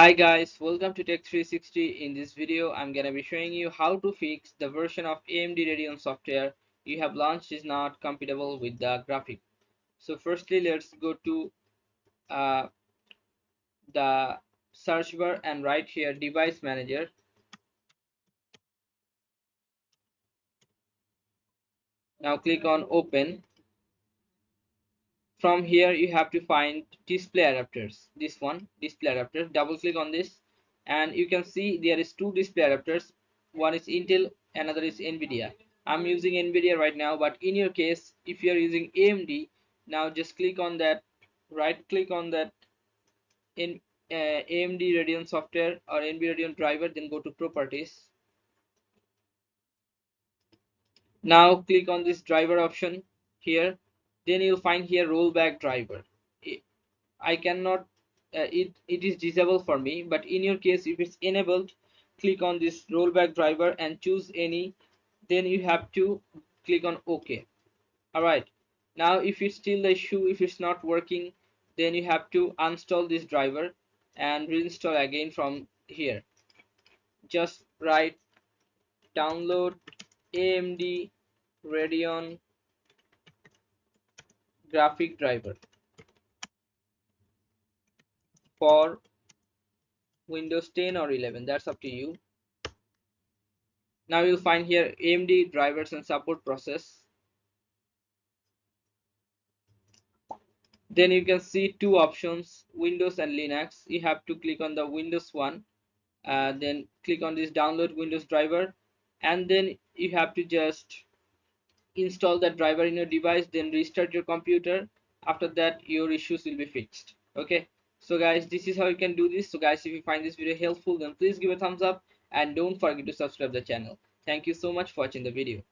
Hi guys, welcome to Tech 360. In this video, I'm gonna be showing you how to fix the version of AMD Radeon software you have launched is not compatible with the graphic. So firstly, let's go to uh, the search bar and write here Device Manager. Now click on Open. From here, you have to find display adapters. This one, display adapter. Double click on this, and you can see there is two display adapters. One is Intel, another is NVIDIA. I'm using NVIDIA right now, but in your case, if you are using AMD, now just click on that, right click on that in AMD Radeon software or AMD Radeon driver, then go to properties. Now click on this driver option here, then you'll find here rollback driver. I cannot it is disabled for me, but in your case if it's enabled, click on this rollback driver and choose any, then you have to click on OK. All right, now if it's still the issue, if it's not working, then you have to uninstall this driver and reinstall again from here. Just write download AMD Radeon graphic driver for Windows 10 or 11, that's up to you. Now you'll find here AMD drivers and support process. Then you can see two options, Windows and Linux. You have to click on the Windows one, then click on this download Windows driver, and then you have to just install that driver in your device, then restart your computer. After that, your issues will be fixed. Okay, so guys, this is how you can do this. So guys, if you find this video helpful, then please give a thumbs up and don't forget to subscribe the channel. Thank you so much for watching the video.